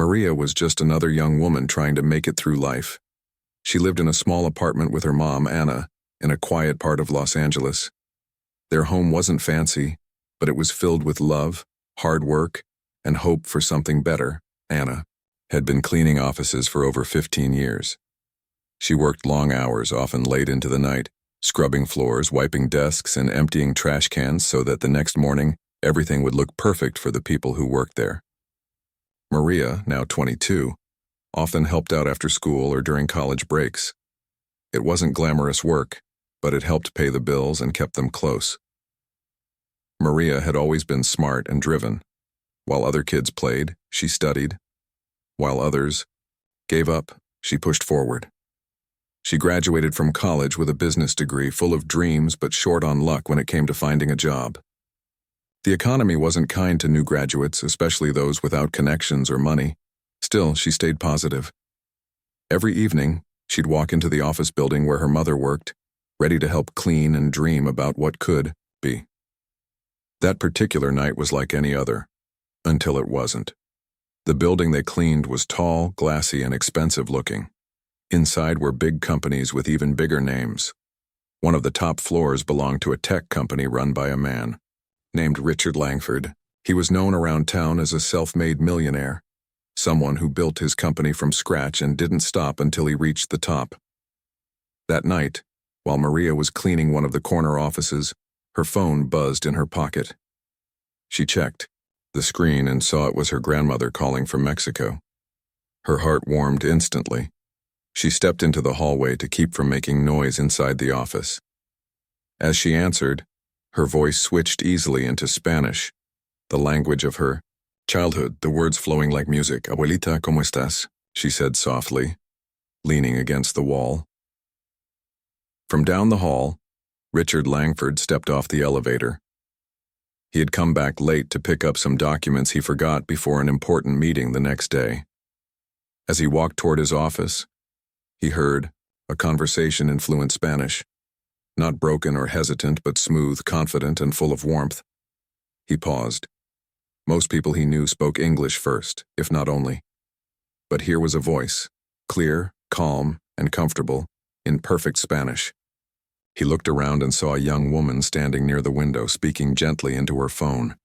Maria was just another young woman trying to make it through life. She lived in a small apartment with her mom, Anna, in a quiet part of Los Angeles. Their home wasn't fancy, but it was filled with love, hard work, and hope for something better. Anna had been cleaning offices for over 15 years. She worked long hours, often late into the night, scrubbing floors, wiping desks, and emptying trash cans so that the next morning everything would look perfect for the people who worked there. Maria, now 22, often helped out after school or during college breaks. It wasn't glamorous work, but it helped pay the bills and kept them close. Maria had always been smart and driven. While other kids played, she studied. While others gave up, she pushed forward. She graduated from college with a business degree, full of dreams but short on luck when it came to finding a job. The economy wasn't kind to new graduates, especially those without connections or money. Still, she stayed positive. Every evening, she'd walk into the office building where her mother worked, ready to help clean and dream about what could be. That particular night was like any other, until it wasn't. The building they cleaned was tall, glassy, and expensive looking. Inside were big companies with even bigger names. One of the top floors belonged to a tech company run by a man named Richard Langford. He was known around town as a self-made millionaire, someone who built his company from scratch and didn't stop until he reached the top. That night, while Maria was cleaning one of the corner offices, her phone buzzed in her pocket. She checked the screen and saw it was her grandmother calling from Mexico. Her heart warmed instantly. She stepped into the hallway to keep from making noise inside the office. As she answered, her voice switched easily into Spanish, the language of her childhood, the words flowing like music. "Abuelita, ¿cómo estás?" she said softly, leaning against the wall. From down the hall, Richard Langford stepped off the elevator. He had come back late to pick up some documents he forgot before an important meeting the next day. As he walked toward his office, he heard a conversation in fluent Spanish, not broken or hesitant, but smooth, confident, and full of warmth. He paused. Most people he knew spoke English first, if not only. But here was a voice, clear, calm, and comfortable, in perfect Spanish. He looked around and saw a young woman standing near the window, speaking gently into her phone.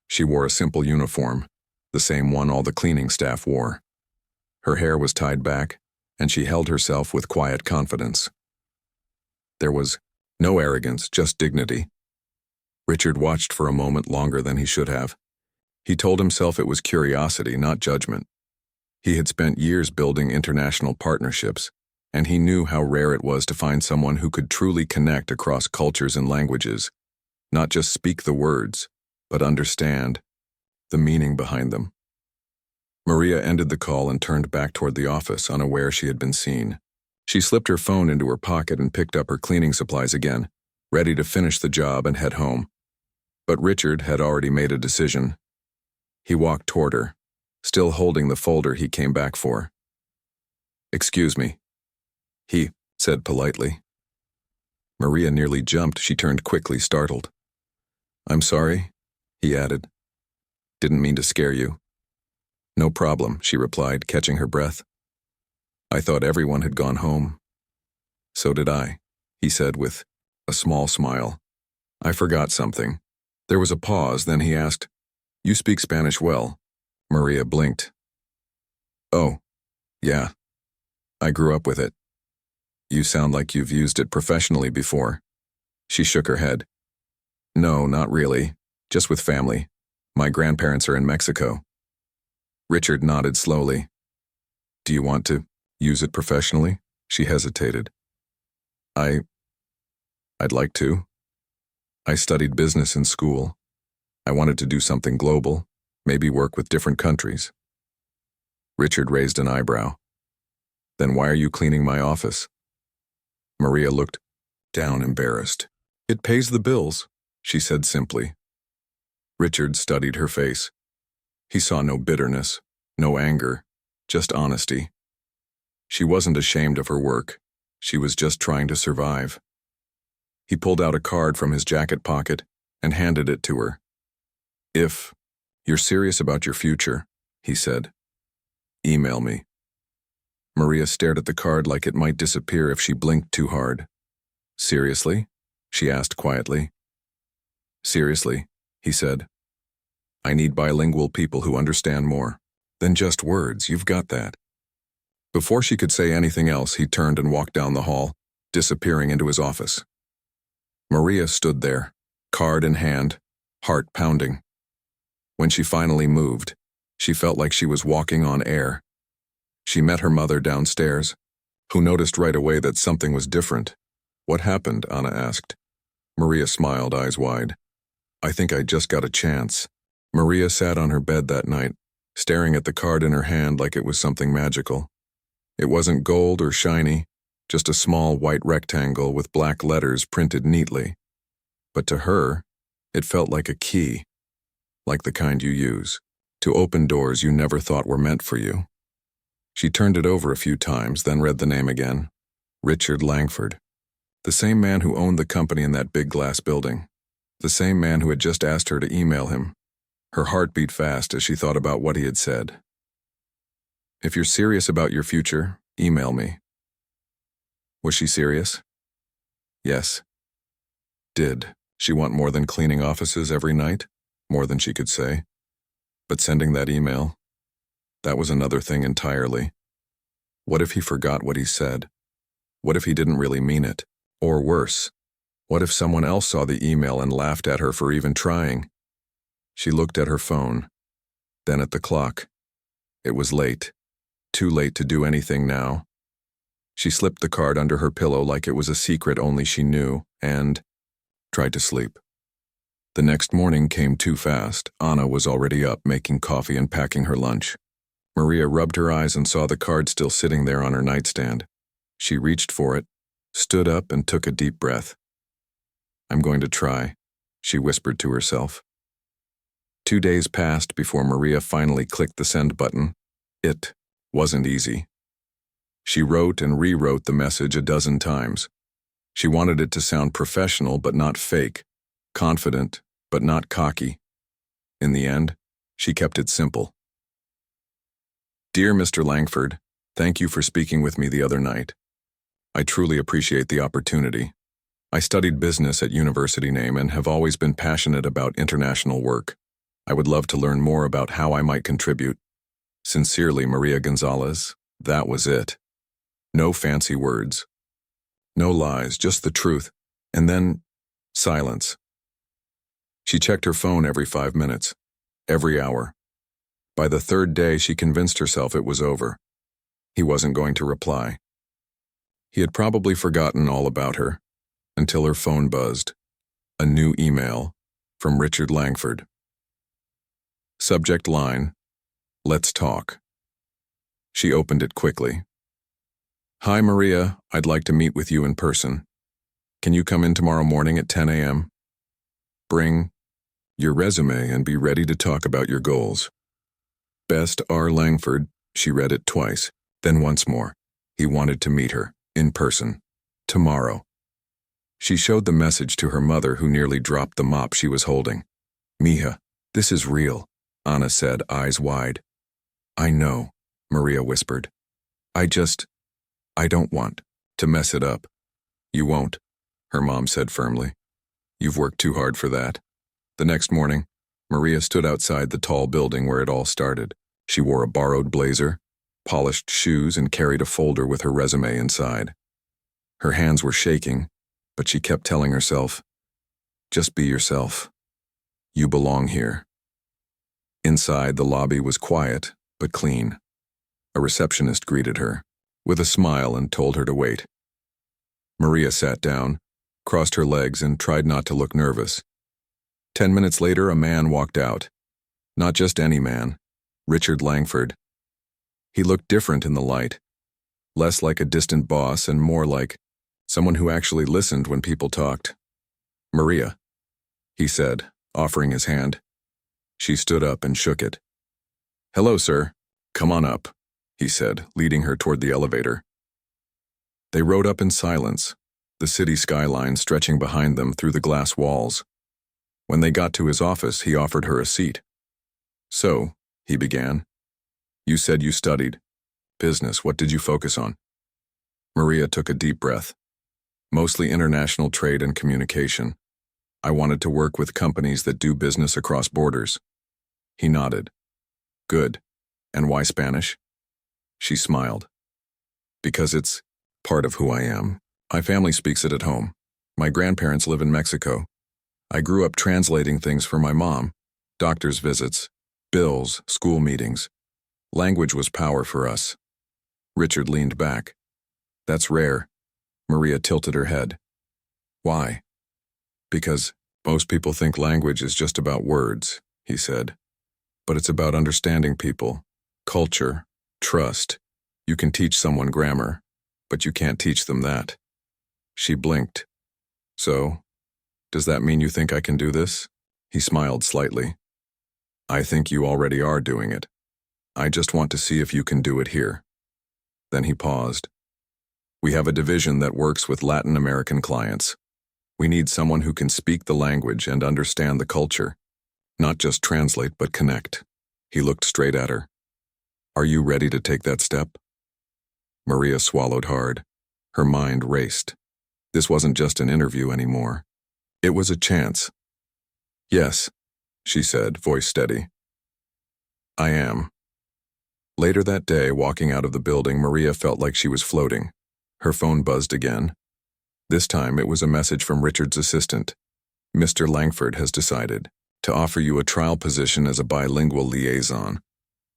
She wore a simple uniform, the same one all the cleaning staff wore. Her hair was tied back, and she held herself with quiet confidence. There was no arrogance, just dignity. Richard watched for a moment longer than he should have. He told himself it was curiosity, not judgment. He had spent years building international partnerships, and he knew how rare it was to find someone who could truly connect across cultures and languages, not just speak the words, but understand the meaning behind them. Maria ended the call and turned back toward the office, unaware she had been seen. She slipped her phone into her pocket and picked up her cleaning supplies again, ready to finish the job and head home. But Richard had already made a decision. He walked toward her, still holding the folder he came back for. "Excuse me," he said politely. Maria nearly jumped. She turned quickly, startled. "I'm sorry," he added. "Didn't mean to scare you." "No problem," she replied, catching her breath. "I thought everyone had gone home." "So did I," he said with a small smile. "I forgot something." There was a pause, then he asked, "You speak Spanish well?" Maria blinked. "Oh, yeah. I grew up with it." "You sound like you've used it professionally before." She shook her head. "No, not really. Just with family. My grandparents are in Mexico." Richard nodded slowly. "Do you want to use it professionally?" She hesitated. I'd like to. I studied business in school. I wanted to do something global, maybe work with different countries." Richard raised an eyebrow. "Then why are you cleaning my office?" Maria looked down, embarrassed. "It pays the bills," she said simply. Richard studied her face. He saw no bitterness, no anger, just honesty. She wasn't ashamed of her work. She was just trying to survive. He pulled out a card from his jacket pocket and handed it to her. "If you're serious about your future," he said, Email me. Maria stared at the card like it might disappear if she blinked too hard. Seriously? She asked quietly. Seriously, he said. I need bilingual people who understand more than just words. You've got that. Before she could say anything else, he turned and walked down the hall, disappearing into his office. Maria stood there, card in hand, heart pounding. When she finally moved, she felt like she was walking on air. She met her mother downstairs, who noticed right away that something was different. What happened? Anna asked. Maria smiled, eyes wide. I think I just got a chance. Maria sat on her bed that night, staring at the card in her hand like it was something magical. It wasn't gold or shiny, just a small white rectangle with black letters printed neatly. But to her, it felt like a key, like the kind you use to open doors you never thought were meant for you. She turned it over a few times, then read the name again. Richard Langford. The same man who owned the company in that big glass building. The same man who had just asked her to email him. Her heart beat fast as she thought about what he had said. If you're serious about your future, email me. Was she serious? Yes. Did she want more than cleaning offices every night? More than she could say. But sending that email, that was another thing entirely. What if he forgot what he said? What if he didn't really mean it? Or worse, what if someone else saw the email and laughed at her for even trying? She looked at her phone, then at the clock. It was late. Too late to do anything now. She slipped the card under her pillow like it was a secret only she knew, and tried to sleep. The next morning came too fast. Anna was already up, making coffee and packing her lunch. Maria rubbed her eyes and saw the card still sitting there on her nightstand. She reached for it, stood up, and took a deep breath. I'm going to try, she whispered to herself. 2 days passed before Maria finally clicked the send button. It wasn't easy. She wrote and rewrote the message a dozen times. She wanted it to sound professional but not fake, confident but not cocky. In the end, she kept it simple. Dear Mr. Langford, thank you for speaking with me the other night. I truly appreciate the opportunity. I studied business at University Name and have always been passionate about international work. I would love to learn more about how I might contribute. Sincerely, Maria Gonzalez. That was it. No fancy words. No lies, just the truth. And then, silence. She checked her phone every 5 minutes, every hour. By the third day, she convinced herself it was over. He wasn't going to reply. He had probably forgotten all about her, until her phone buzzed. A new email from Richard Langford. Subject line, let's talk. She opened it quickly. Hi, Maria. I'd like to meet with you in person. Can you come in tomorrow morning at 10 a.m.? Bring your resume and be ready to talk about your goals. Best R. Langford. She read it twice, then once more. He wanted to meet her, in person, tomorrow. She showed the message to her mother, who nearly dropped the mop she was holding. Mija, this is real, Anna said, eyes wide. I know, Maria whispered. I don't want to mess it up. You won't, her mom said firmly. You've worked too hard for that. The next morning, Maria stood outside the tall building where it all started. She wore a borrowed blazer, polished shoes, and carried a folder with her resume inside. Her hands were shaking, but she kept telling herself, just be yourself. You belong here. Inside, the lobby was quiet, but clean. A receptionist greeted her, with a smile, and told her to wait. Maria sat down, crossed her legs, and tried not to look nervous. 10 minutes later, a man walked out. Not just any man, Richard Langford. He looked different in the light, less like a distant boss and more like someone who actually listened when people talked. Maria, he said, offering his hand. She stood up and shook it. Hello, sir. Come on up, he said, leading her toward the elevator. They rode up in silence, the city skyline stretching behind them through the glass walls. When they got to his office, he offered her a seat. So, he began, You said you studied business. What did you focus on? Maria took a deep breath. Mostly international trade and communication. I wanted to work with companies that do business across borders. He nodded. Good. And why Spanish? She smiled. Because it's part of who I am. My family speaks it at home. My grandparents live in Mexico. I grew up translating things for my mom. Doctor's visits, bills, school meetings. Language was power for us. Richard leaned back. That's rare. Maria tilted her head. Why? Because most people think language is just about words, he said. But it's about understanding people, culture, trust. You can teach someone grammar, but you can't teach them that. She blinked. So, does that mean you think I can do this? He smiled slightly. I think you already are doing it. I just want to see if you can do it here. Then he paused. We have a division that works with Latin American clients. We need someone who can speak the language and understand the culture. Not just translate, but connect. He looked straight at her. Are you ready to take that step? Maria swallowed hard. Her mind raced. This wasn't just an interview anymore. It was a chance. Yes, she said, voice steady. I am. Later that day, walking out of the building, Maria felt like she was floating. Her phone buzzed again. This time it was a message from Richard's assistant. Mr. Langford has decided to offer you a trial position as a bilingual liaison.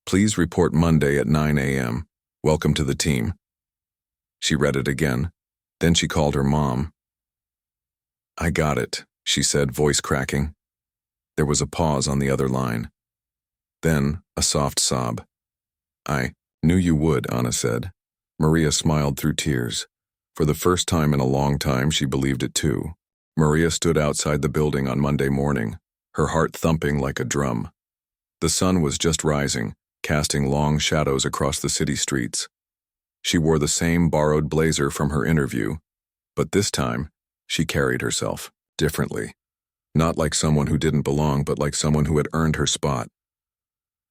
Please report Monday at 9 a.m. Welcome to the team. She read it again. Then she called her mom. I got it, she said, voice cracking. There was a pause on the other line. Then a soft sob. I knew you would, Anna said. Maria smiled through tears. For the first time in a long time, she believed it too. Maria stood outside the building on Monday morning, her heart thumping like a drum. The sun was just rising, casting long shadows across the city streets. She wore the same borrowed blazer from her interview, but this time, she carried herself differently. Not like someone who didn't belong, but like someone who had earned her spot.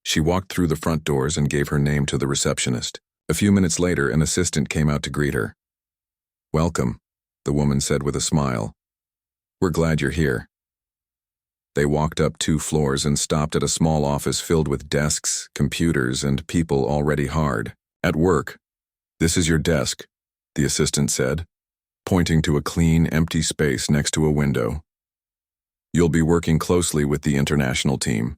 She walked through the front doors and gave her name to the receptionist. A few minutes later, an assistant came out to greet her. Welcome, the woman said with a smile. We're glad you're here. They walked up 2 floors and stopped at a small office filled with desks, computers, and people already hard at work. This is your desk, the assistant said, pointing to a clean, empty space next to a window. You'll be working closely with the international team.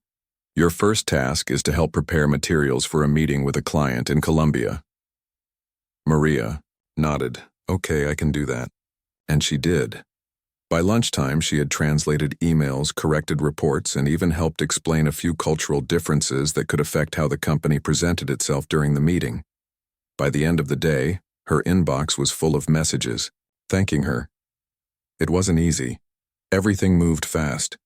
Your first task is to help prepare materials for a meeting with a client in Colombia. Maria nodded. Okay, I can do that. And she did. By lunchtime, she had translated emails, corrected reports, and even helped explain a few cultural differences that could affect how the company presented itself during the meeting. By the end of the day, her inbox was full of messages, thanking her. It wasn't easy. Everything moved fast.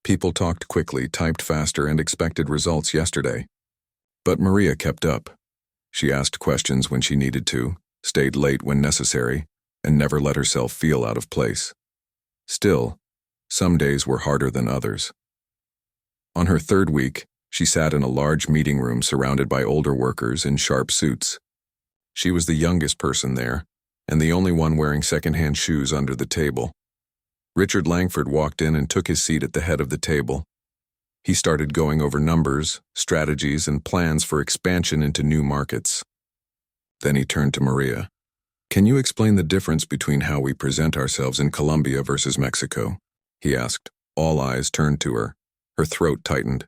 People talked quickly, typed faster, and expected results yesterday. But Maria kept up. She asked questions when she needed to, stayed late when necessary, and never let herself feel out of place. Still, some days were harder than others. On her 3rd week, she sat in a large meeting room surrounded by older workers in sharp suits. She was the youngest person there, and the only one wearing second-hand shoes under the table. Richard Langford walked in and took his seat at the head of the table. He started going over numbers, strategies, and plans for expansion into new markets. Then he turned to Maria. Can you explain the difference between how we present ourselves in Colombia versus Mexico? He asked. All eyes turned to her. Her throat tightened.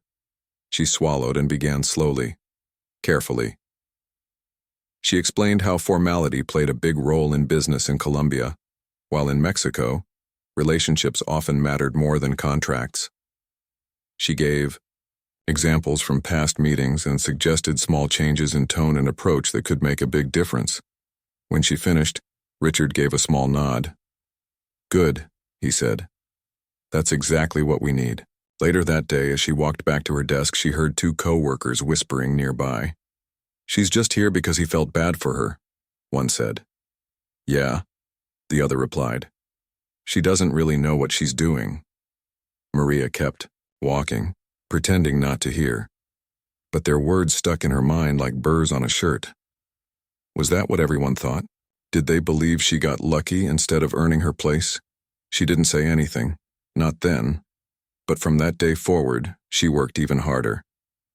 She swallowed and began slowly, carefully. She explained how formality played a big role in business in Colombia, while in Mexico, relationships often mattered more than contracts. She gave examples from past meetings and suggested small changes in tone and approach that could make a big difference. When she finished, Richard gave a small nod. Good, he said. That's exactly what we need. Later that day, as she walked back to her desk, she heard 2 co-workers whispering nearby. She's just here because he felt bad for her, one said. Yeah, the other replied. She doesn't really know what she's doing. Maria kept walking, pretending not to hear. but their words stuck in her mind like burrs on a shirt. Was that what everyone thought? Did they believe she got lucky instead of earning her place? She didn't say anything, not then. But from that day forward, she worked even harder.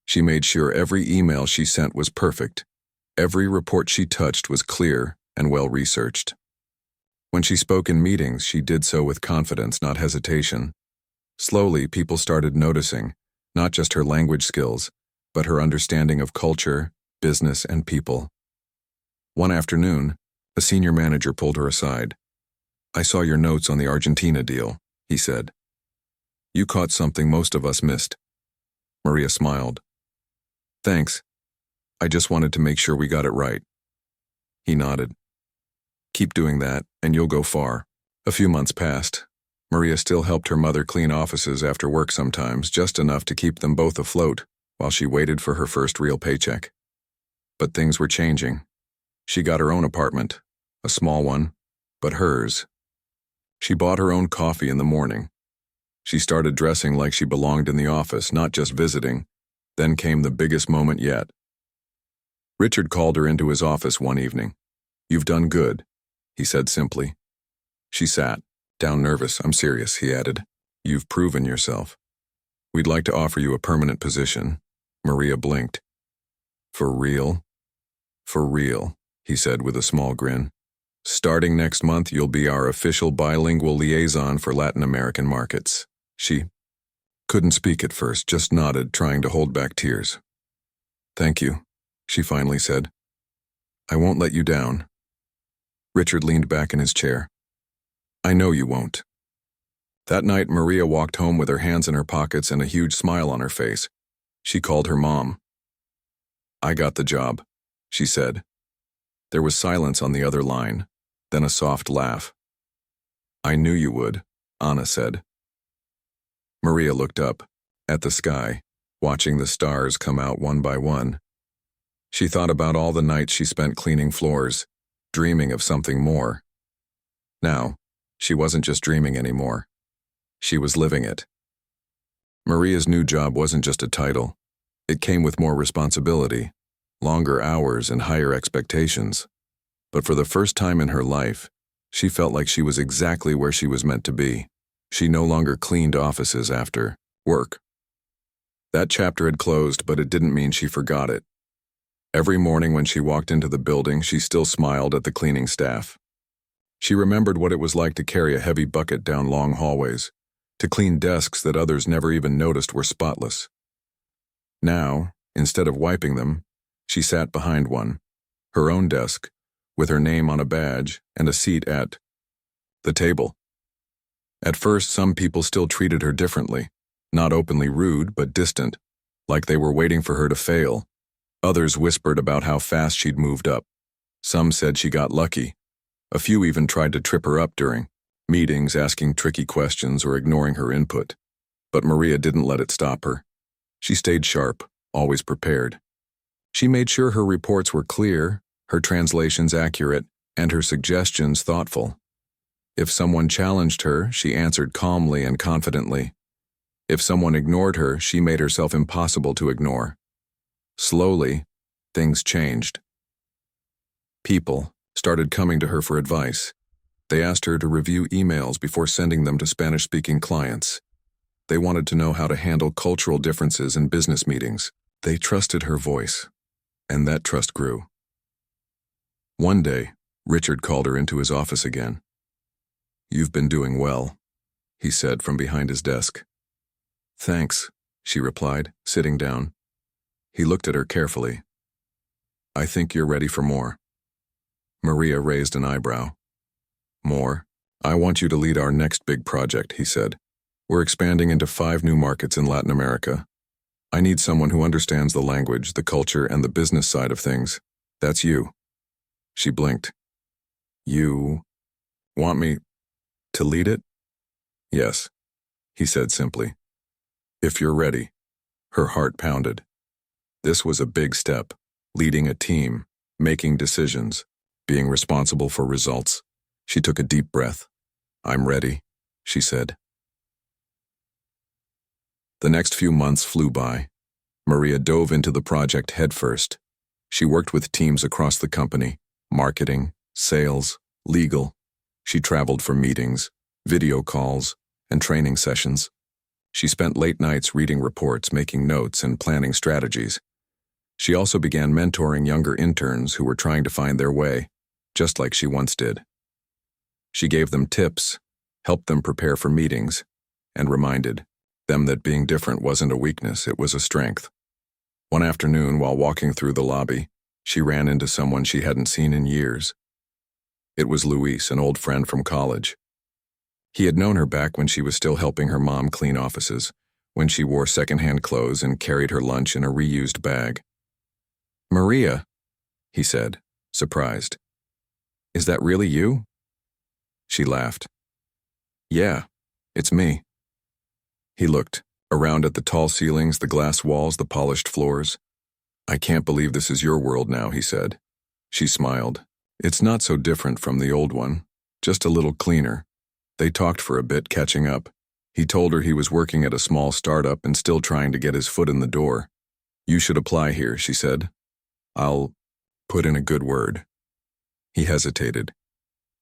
She made sure every email she sent was perfect. Every report she touched was clear and well-researched. When she spoke in meetings, she did so with confidence, not hesitation. Slowly, people started noticing, not just her language skills, but her understanding of culture, business, and people. One afternoon, a senior manager pulled her aside. "I saw your notes on the Argentina deal," he said. "You caught something most of us missed." Maria smiled. "Thanks. I just wanted to make sure we got it right." He nodded. "Keep doing that, and you'll go far." A few months passed. Maria still helped her mother clean offices after work sometimes, just enough to keep them both afloat, while she waited for her first real paycheck. But things were changing. She got her own apartment, a small one, but hers. She bought her own coffee in the morning. She started dressing like she belonged in the office, not just visiting. Then came the biggest moment yet. Richard called her into his office one evening. "You've done good," he said simply. She sat, down nervous. "I'm serious," he added. "You've proven yourself. We'd like to offer you a permanent position." Maria blinked. "For real?" "For real," he said with a small grin. "Starting next month, you'll be our official bilingual liaison for Latin American markets." She couldn't speak at first, just nodded, trying to hold back tears. "Thank you," she finally said. "I won't let you down." Richard leaned back in his chair. "I know you won't." That night, Maria walked home with her hands in her pockets and a huge smile on her face. She called her mom. "I got the job," she said. There was silence on the other line, then a soft laugh. "I knew you would," Anna said. Maria looked up, at the sky, watching the stars come out one by one. She thought about all the nights she spent cleaning floors, dreaming of something more. Now, she wasn't just dreaming anymore. She was living it. Maria's new job wasn't just a title. It came with more responsibility, longer hours, and higher expectations. But for the first time in her life, she felt like she was exactly where she was meant to be. She no longer cleaned offices after work. That chapter had closed, but it didn't mean she forgot it. Every morning when she walked into the building, she still smiled at the cleaning staff. She remembered what it was like to carry a heavy bucket down long hallways, to clean desks that others never even noticed were spotless. Now, instead of wiping them, she sat behind one, her own desk, with her name on a badge and a seat at the table. At first, some people still treated her differently, not openly rude, but distant, like they were waiting for her to fail. Others whispered about how fast she'd moved up. Some said she got lucky. A few even tried to trip her up during meetings, asking tricky questions or ignoring her input. But Maria didn't let it stop her. She stayed sharp, always prepared. She made sure her reports were clear, her translations accurate, and her suggestions thoughtful. If someone challenged her, she answered calmly and confidently. If someone ignored her, she made herself impossible to ignore. Slowly, things changed. People started coming to her for advice. They asked her to review emails before sending them to Spanish-speaking clients. They wanted to know how to handle cultural differences in business meetings. They trusted her voice, and that trust grew. One day, Richard called her into his office again. "You've been doing well," he said from behind his desk. "Thanks," she replied, sitting down. He looked at her carefully. "I think you're ready for more." Maria raised an eyebrow. "More? I want you to lead our next big project," he said. "We're expanding into 5 new markets in Latin America. I need someone who understands the language, the culture, and the business side of things. That's you." She blinked. "You want me to lead it?" "Yes," he said simply. "If you're ready." Her heart pounded. This was a big step, leading a team, making decisions, being responsible for results. She took a deep breath. "I'm ready," she said. The next few months flew by. Maria dove into the project headfirst. She worked with teams across the company, marketing, sales, legal. She traveled for meetings, video calls, and training sessions. She spent late nights reading reports, making notes, and planning strategies. She also began mentoring younger interns who were trying to find their way, just like she once did. She gave them tips, helped them prepare for meetings, and reminded them that being different wasn't a weakness, it was a strength. One afternoon, while walking through the lobby, she ran into someone she hadn't seen in years. It was Luis, an old friend from college. He had known her back when she was still helping her mom clean offices, when she wore secondhand clothes and carried her lunch in a reused bag. "Maria," he said, surprised. "Is that really you?" She laughed. "Yeah, it's me." He looked around at the tall ceilings, the glass walls, the polished floors. "I can't believe this is your world now," he said. She smiled. "It's not so different from the old one, just a little cleaner." They talked for a bit, catching up. He told her he was working at a small startup and still trying to get his foot in the door. "You should apply here," she said. "I'll put in a good word." He hesitated.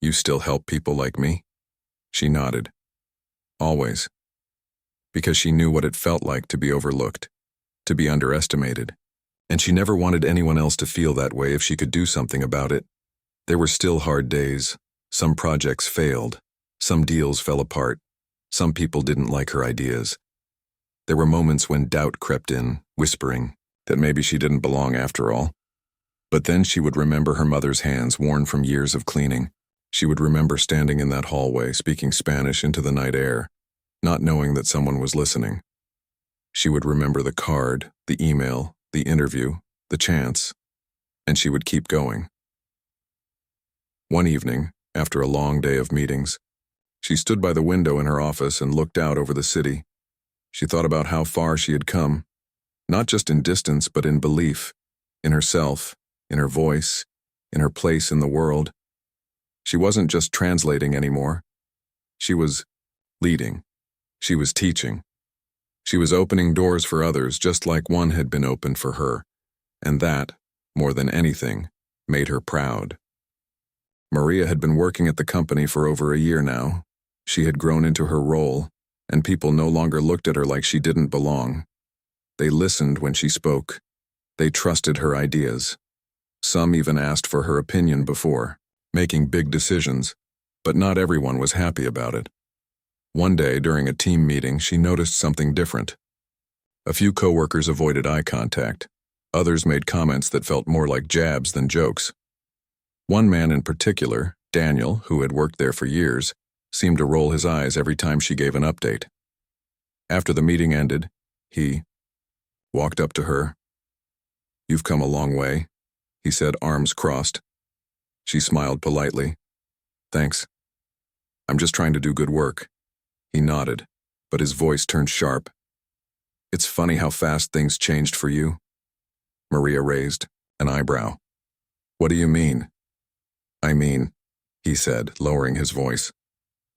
"You still help people like me?" She nodded. "Always." Because she knew what it felt like to be overlooked, to be underestimated. And she never wanted anyone else to feel that way if she could do something about it. There were still hard days. Some projects failed. Some deals fell apart. Some people didn't like her ideas. There were moments when doubt crept in, whispering that maybe she didn't belong after all. But then she would remember her mother's hands worn from years of cleaning. She would remember standing in that hallway, speaking Spanish into the night air, not knowing that someone was listening. She would remember the card, the email, the interview, the chance, and she would keep going. One evening, after a long day of meetings, she stood by the window in her office and looked out over the city. She thought about how far she had come, not just in distance but in belief, in herself, in her voice, in her place in the world. She wasn't just translating anymore. She was leading. She was teaching. She was opening doors for others just like one had been opened for her, and that, more than anything, made her proud. Maria had been working at the company for over a year now. She had grown into her role, and people no longer looked at her like she didn't belong. They listened when she spoke. They trusted her ideas. Some even asked for her opinion before making big decisions, but not everyone was happy about it. One day, during a team meeting, she noticed something different. A few coworkers avoided eye contact. Others made comments that felt more like jabs than jokes. One man in particular, Daniel, who had worked there for years, seemed to roll his eyes every time she gave an update. After the meeting ended, he walked up to her. "You've come a long way," he said, arms crossed. She smiled politely. "Thanks. I'm just trying to do good work." He nodded, but his voice turned sharp. "It's funny how fast things changed for you." Maria raised an eyebrow. "What do you mean?" "I mean," he said, lowering his voice,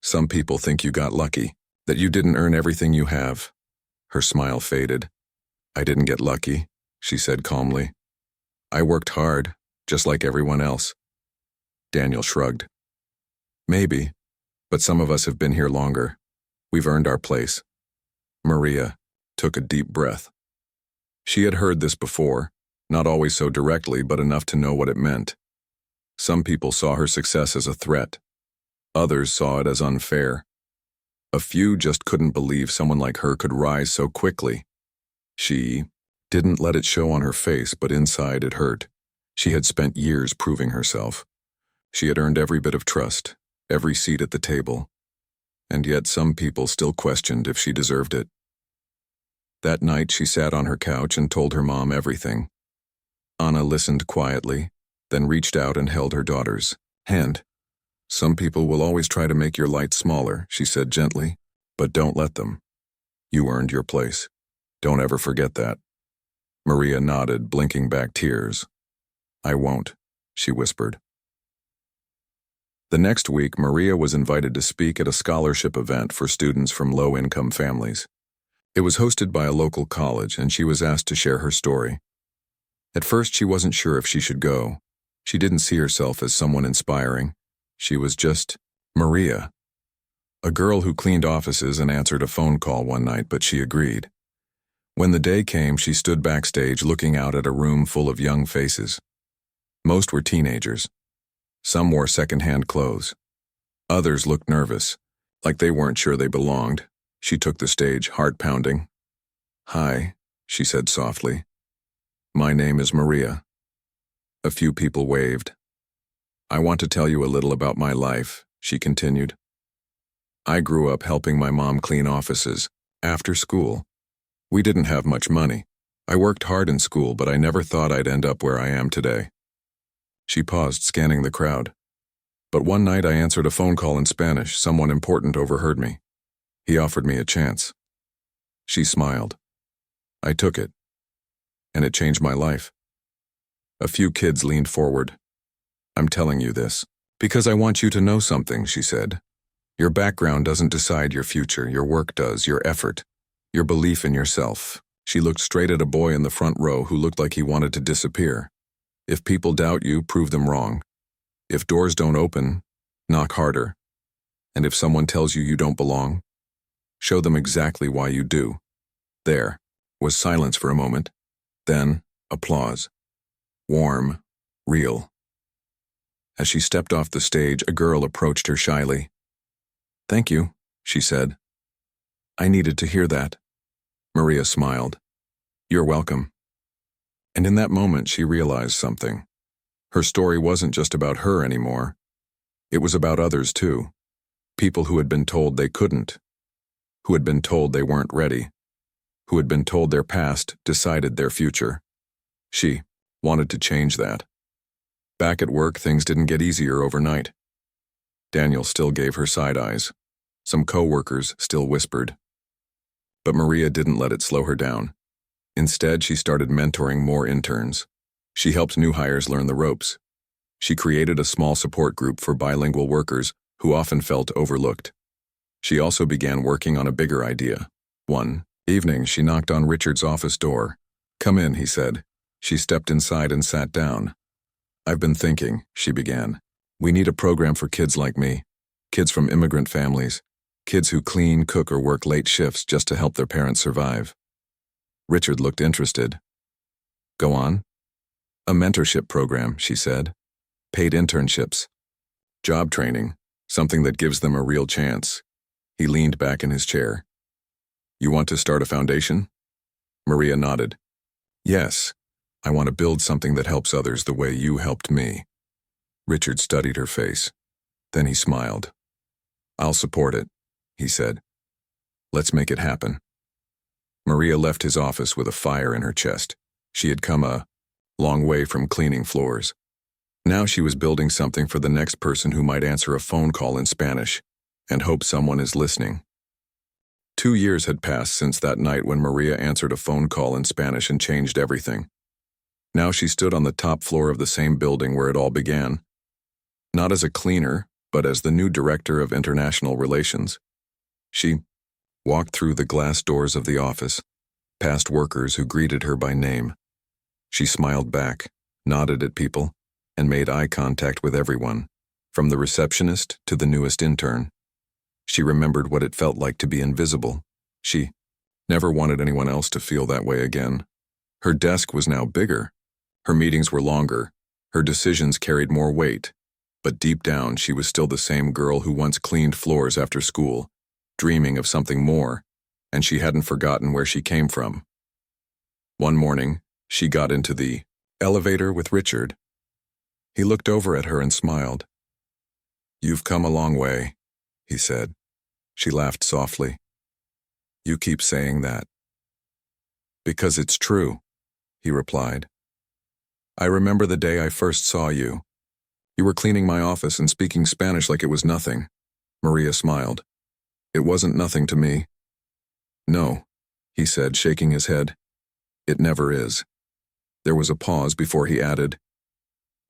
"some people think you got lucky, that you didn't earn everything you have." Her smile faded. "I didn't get lucky," she said calmly. "I worked hard, just like everyone else." Daniel shrugged. "Maybe, but some of us have been here longer. We've earned our place." Maria took a deep breath. She had heard this before, not always so directly, but enough to know what it meant. Some people saw her success as a threat. Others saw it as unfair. A few just couldn't believe someone like her could rise so quickly. She didn't let it show on her face, but inside it hurt. She had spent years proving herself. She had earned every bit of trust, every seat at the table. And yet some people still questioned if she deserved it. That night she sat on her couch and told her mom everything. Anna listened quietly, then reached out and held her daughter's hand. "Some people will always try to make your light smaller," she said gently, "but don't let them. You earned your place. Don't ever forget that." Maria nodded, blinking back tears. "I won't," she whispered. The next week, Maria was invited to speak at a scholarship event for students from low-income families. It was hosted by a local college, and she was asked to share her story. At first, she wasn't sure if she should go. She didn't see herself as someone inspiring. She was just Maria, a girl who cleaned offices and answered a phone call one night, but she agreed. When the day came, she stood backstage looking out at a room full of young faces. Most were teenagers. Some wore second-hand clothes. Others looked nervous, like they weren't sure they belonged. She took the stage, heart pounding. "Hi," she said softly. "My name is Maria." A few people waved. "I want to tell you a little about my life," she continued. "I grew up helping my mom clean offices, after school. We didn't have much money. I worked hard in school, but I never thought I'd end up where I am today." She paused, scanning the crowd. "But one night I answered a phone call in Spanish. Someone important overheard me. He offered me a chance." She smiled. "I took it. And it changed my life." A few kids leaned forward. "I'm telling you this because I want you to know something," she said. "Your background doesn't decide your future. Your work does, your effort, your belief in yourself." She looked straight at a boy in the front row who looked like he wanted to disappear. "If people doubt you, prove them wrong. If doors don't open, knock harder. And if someone tells you you don't belong, show them exactly why you do." There was silence for a moment. Then, applause. Warm, real. As she stepped off the stage, a girl approached her shyly. "Thank you," she said. "I needed to hear that." Maria smiled. "You're welcome." And in that moment, she realized something. Her story wasn't just about her anymore. It was about others too. People who had been told they couldn't, who had been told they weren't ready, who had been told their past decided their future. She wanted to change that. Back at work, things didn't get easier overnight. Daniel still gave her side eyes. Some co-workers still whispered. But Maria didn't let it slow her down. Instead, she started mentoring more interns. She helped new hires learn the ropes. She created a small support group for bilingual workers who often felt overlooked. She also began working on a bigger idea. One evening, she knocked on Richard's office door. "Come in," he said. She stepped inside and sat down. "I've been thinking," she began. "We need a program for kids like me, kids from immigrant families, kids who clean, cook, or work late shifts just to help their parents survive." Richard looked interested. "Go on." "A mentorship program," she said. "Paid internships. Job training, something that gives them a real chance." He leaned back in his chair. "You want to start a foundation?" Maria nodded. "Yes, I want to build something that helps others the way you helped me." Richard studied her face. Then he smiled. "I'll support it," he said. "Let's make it happen." Maria left his office with a fire in her chest. She had come a long way from cleaning floors. Now she was building something for the next person who might answer a phone call in Spanish and hope someone is listening. 2 years had passed since that night when Maria answered a phone call in Spanish and changed everything. Now she stood on the top floor of the same building where it all began. Not as a cleaner, but as the new director of international relations. She walked through the glass doors of the office, past workers who greeted her by name. She smiled back, nodded at people, and made eye contact with everyone, from the receptionist to the newest intern. She remembered what it felt like to be invisible. She never wanted anyone else to feel that way again. Her desk was now bigger. Her meetings were longer. Her decisions carried more weight. But deep down, she was still the same girl who once cleaned floors after school, dreaming of something more, and she hadn't forgotten where she came from. One morning, she got into the elevator with Richard. He looked over at her and smiled. "You've come a long way," he said. She laughed softly. "You keep saying that." "Because it's true," he replied. "I remember the day I first saw you. You were cleaning my office and speaking Spanish like it was nothing." Maria smiled. "It wasn't nothing to me." "No," he said, shaking his head. "It never is." There was a pause before he added,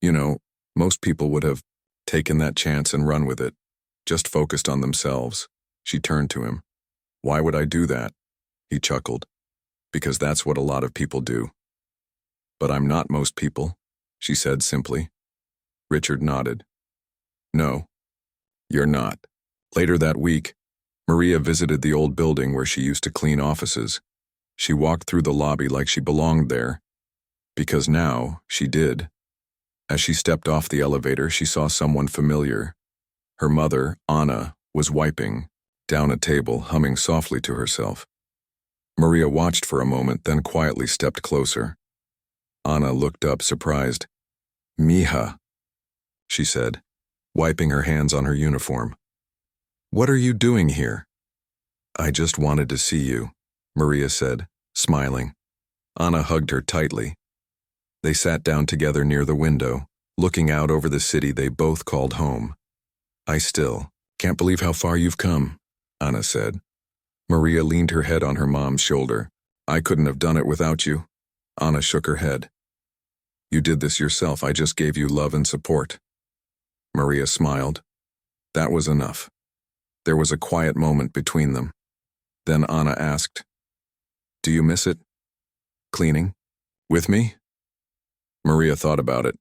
"You know, most people would have taken that chance and run with it, just focused on themselves." She turned to him. "Why would I do that?" he chuckled, because that's what a lot of people do. But I'm not most people, she said simply. Richard nodded. No, you're not. Later that week, Maria visited the old building where she used to clean offices. She walked through the lobby like she belonged there, because now she did. As she stepped off the elevator, she saw someone familiar. Her mother, Anna, was wiping down a table, humming softly to herself. Maria watched for a moment, then quietly stepped closer. Anna looked up, surprised. Mija, she said, wiping her hands on her uniform. What are you doing here? I just wanted to see you, Maria said, smiling. Anna hugged her tightly. They sat down together near the window, looking out over the city they both called home. I still can't believe how far you've come, Anna said. Maria leaned her head on her mom's shoulder. I couldn't have done it without you. Anna shook her head. You did this yourself. I just gave you love and support. Maria smiled. That was enough. There was a quiet moment between them. Then Anna asked, Do you miss it? Cleaning? With me? Maria thought about it.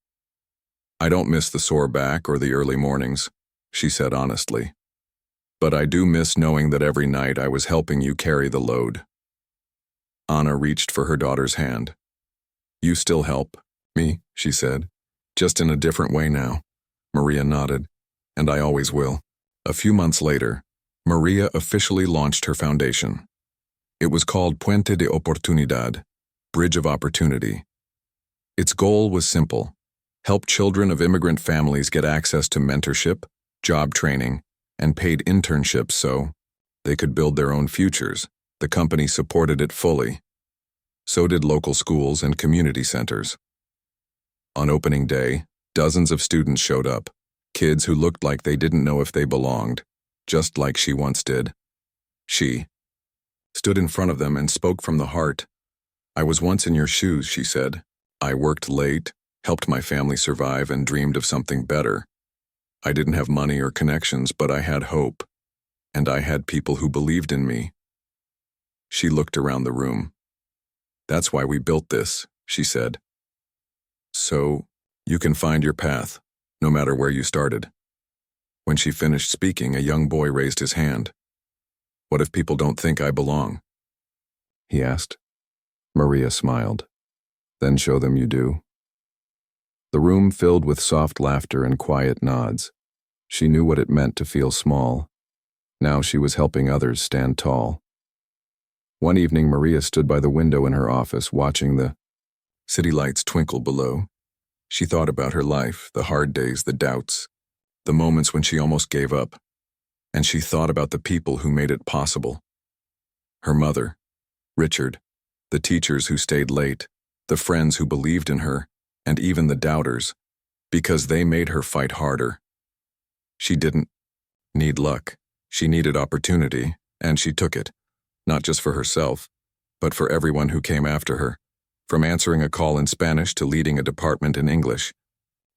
I don't miss the sore back or the early mornings, she said honestly. But I do miss knowing that every night I was helping you carry the load. Anna reached for her daughter's hand. You still help me, she said, just in a different way now. Maria nodded, and I always will. A few months later, Maria officially launched her foundation. It was called Puente de Oportunidad, Bridge of Opportunity. Its goal was simple: help children of immigrant families get access to mentorship, job training, and paid internships so they could build their own futures. The company supported it fully. So did local schools and community centers. On opening day, dozens of students showed up, kids who looked like they didn't know if they belonged, just like she once did. She stood in front of them and spoke from the heart. I was once in your shoes, she said. I worked late, helped my family survive, and dreamed of something better. I didn't have money or connections, but I had hope, and I had people who believed in me. She looked around the room. That's why we built this, she said. So you can find your path, no matter where you started. When she finished speaking, a young boy raised his hand. What if people don't think I belong? He asked. Maria smiled. Then show them you do. The room filled with soft laughter and quiet nods. She knew what it meant to feel small. Now she was helping others stand tall. One evening, Maria stood by the window in her office, watching the city lights twinkle below. She thought about her life, the hard days, the doubts, the moments when she almost gave up. And she thought about the people who made it possible. Her mother, Richard, the teachers who stayed late, the friends who believed in her, and even the doubters, because they made her fight harder. She didn't need luck. She needed opportunity, and she took it, not just for herself, but for everyone who came after her. From answering a call in Spanish to leading a department in English,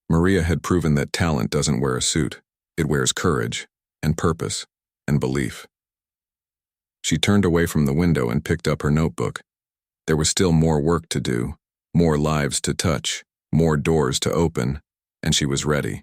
Maria had proven that talent doesn't wear a suit. It wears courage, and purpose, and belief. She turned away from the window and picked up her notebook. There was still more work to do, more lives to touch, more doors to open, and she was ready.